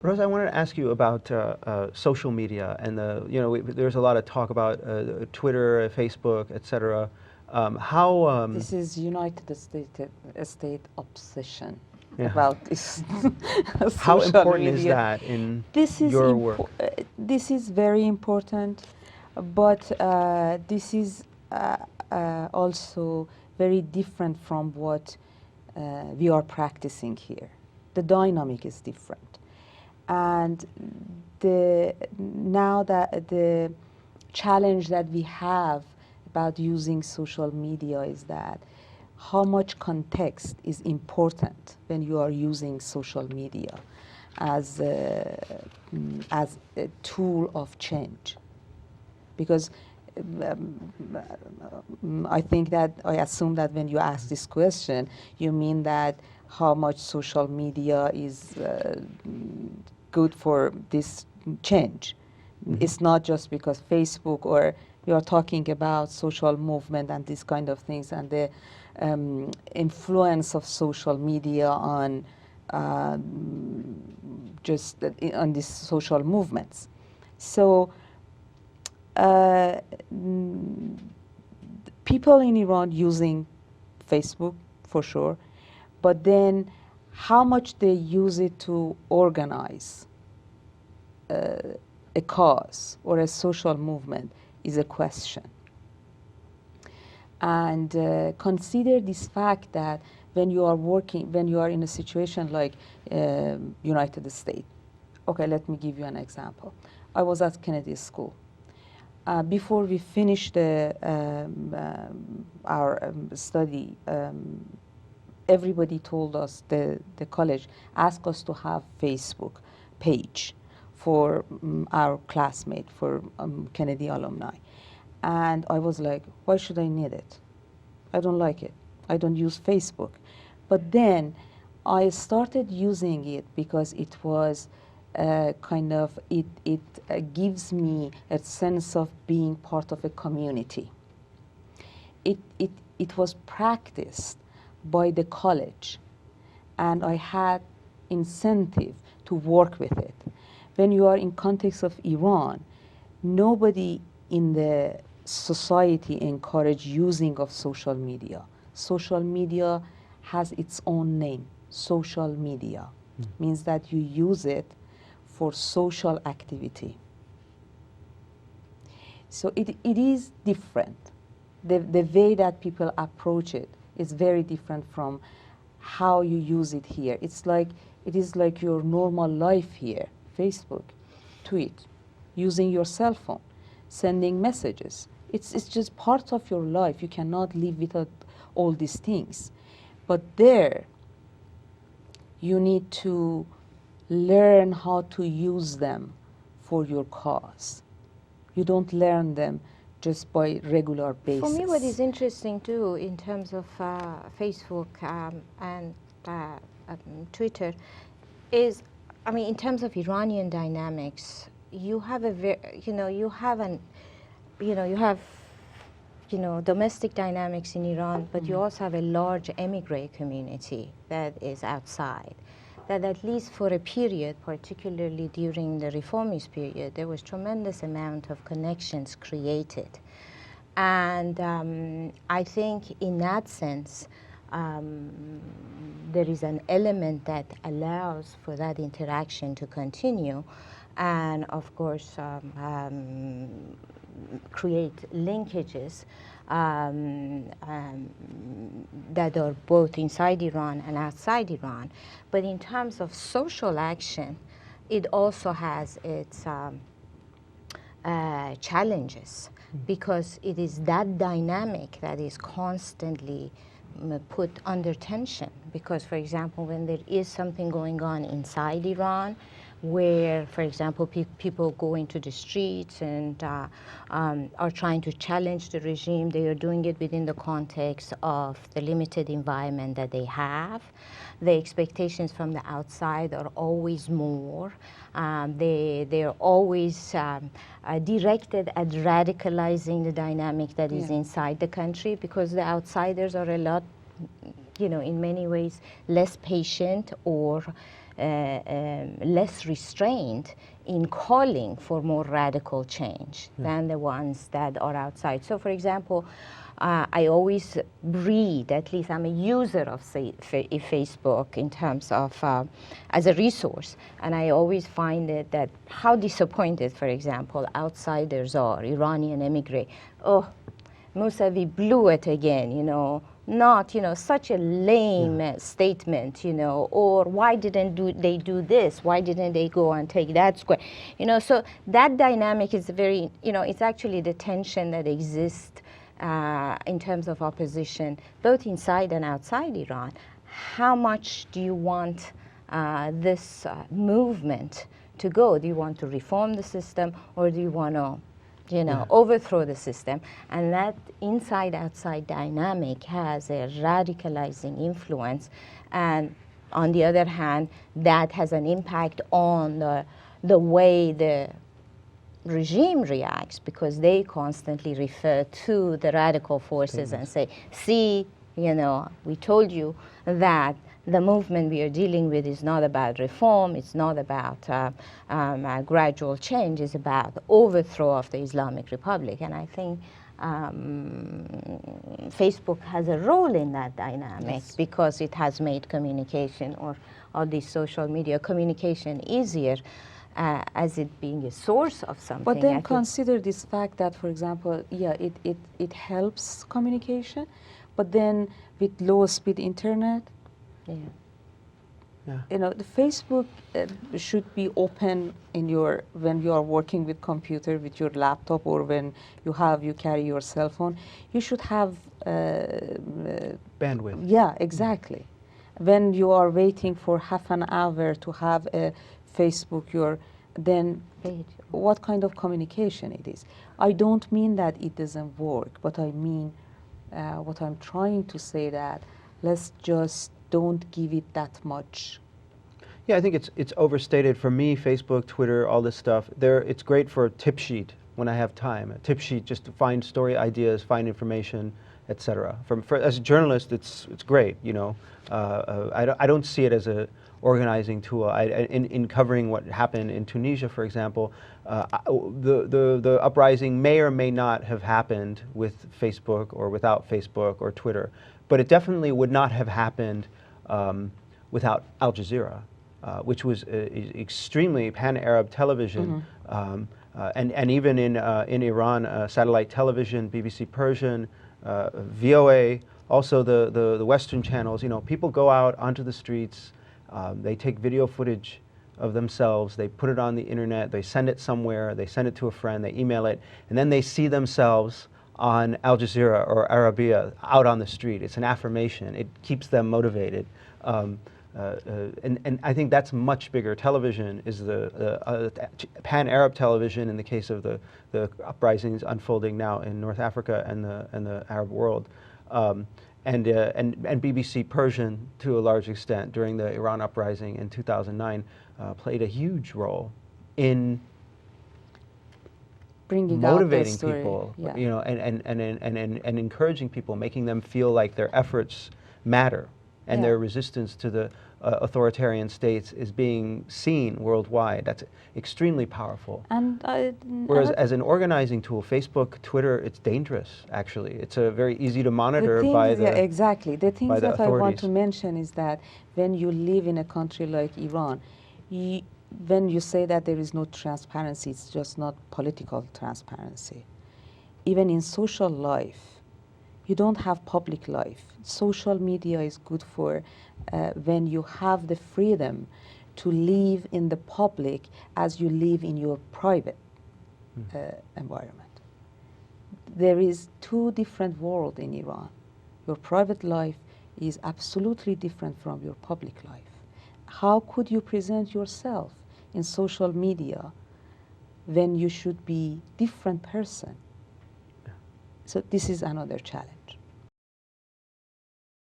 Roza, I wanted to ask you about social media and there's a lot of talk about Twitter, Facebook, etc. How This is State obsession yeah. about this How social important is media. that in This is your work? this is very important, but this is also very different from what we are practicing here. The dynamic is different, and now that the challenge that we have about using social media is that how much context is important when you are using social media as a tool of change. Because I think that, I assume that when you ask this question, you mean that how much social media is good for this change. Mm-hmm. It's not just because Facebook, or you are talking about social movement and these kind of things, and the influence of social media on just on these social movements. So people in Iran using Facebook for sure, but then how much they use it to organize a cause or a social movement is a question. And consider this fact that when you are in a situation like United States. Okay, let me give you an example. I was at Kennedy School. Before we finished our study, everybody told us, the college asked us to have Facebook page for our classmate, for Kennedy alumni. And I was like, why should I need it? I don't like it. I don't use Facebook. But then I started using it because it was it gives me a sense of being part of a community. It was practiced by the college, and I had incentive to work with it. When you are in context of Iran, nobody in the society encourage using of social media. Social media has its own name. Social media means that you use it for social activity. So it is different. The way that people approach it is very different from how you use it here. It is like your normal life here. Facebook, tweet, using your cell phone, sending messages. It's just part of your life. You cannot live without all these things. But there, you need to learn how to use them for your cause. You don't learn them just by regular basis. For me, what is interesting too in terms of Facebook and Twitter is, I mean, in terms of Iranian dynamics, you have domestic dynamics in Iran, but you also have a large emigre community that is outside. That at least for a period, particularly during the reformist period, there was tremendous amount of connections created. And I think in that sense, there is an element that allows for that interaction to continue, and of course create linkages that are both inside Iran and outside Iran. But in terms of social action, it also has its challenges, because it is that dynamic that is constantly put under tension. Because, for example, when there is something going on inside Iran, where, for example, people go into the streets and are trying to challenge the regime, they are doing it within the context of the limited environment that they have. The expectations from the outside are always more. They're always directed at radicalizing the dynamic that is inside the country, because the outsiders are a lot, in many ways, less patient or less restrained in calling for more radical change than the ones that are outside. So, for example, I always read, at least I'm a user of Facebook in terms of as a resource, and I always find it that how disappointed, for example, outsiders are, Iranian immigrant. Oh, Mousavi blew it again, you know, not, you know, such a lame statement, you know, or why didn't they do this? Why didn't they go and take that square? You know, so that dynamic is very, you know, it's actually the tension that exists in terms of opposition, both inside and outside Iran. How much do you want this movement to go? Do you want to reform the system, or do you want to, you know, overthrow the system? And that inside-outside dynamic has a radicalizing influence. And on the other hand, that has an impact on the way the regime reacts, because they constantly refer to the radical forces and say, see, you know, we told you that the movement we are dealing with is not about reform, it's not about gradual change, it's about overthrow of the Islamic Republic. And I think Facebook has a role in that dynamic because it has made communication or all these social media communication easier as it being a source of something. But then consider this fact that, for example, it helps communication, but then with low-speed internet, you know, the Facebook should be open in your, when you are working with computer, with your laptop, or when you carry your cell phone, you should have bandwidth. Yeah, exactly. When you are waiting for half an hour to have a Facebook, then what kind of communication it is? I don't mean that it doesn't work, but I mean what I'm trying to say, that let's just don't give it that much. Yeah, I think it's overstated. For me, Facebook, Twitter, all this stuff, it's great for a tip sheet when I have time. A tip sheet just to find story ideas, find information, etc. As a journalist, it's great. You know, I don't see it as a organizing tool. In covering what happened in Tunisia, for example, the uprising may or may not have happened with Facebook or without Facebook or Twitter, but it definitely would not have happened without Al Jazeera, which was extremely pan-Arab television, and even in Iran, satellite television, BBC Persian, VOA, also the Western channels. You know, people go out onto the streets. They take video footage of themselves, they put it on the internet, they send it somewhere, they send it to a friend, they email it, and then they see themselves on Al Jazeera or Arabiya out on the street. It's an affirmation. It keeps them motivated. And I think that's much bigger. Television is the pan-Arab television in the case of the uprisings unfolding now in North Africa and the Arab world. And BBC Persian, to a large extent, during the Iran uprising in 2009, played a huge role in bringing motivating out the people, you know, and encouraging people, making them feel like their efforts matter, and their resistance to the authoritarian states is being seen worldwide. That's extremely powerful. And whereas as an organizing tool, Facebook, Twitter, it's dangerous, actually. It's very easy to monitor by the exactly. The things that I want to authorities. mention is that when you live in a country like Iran, when you say that there is no transparency, it's just not political transparency. Even in social life, you don't have public life. Social media is good for when you have the freedom to live in the public as you live in your private environment. There is two different worlds in Iran. Your private life is absolutely different from your public life. How could you present yourself in social media when you should be different person? So this is another challenge.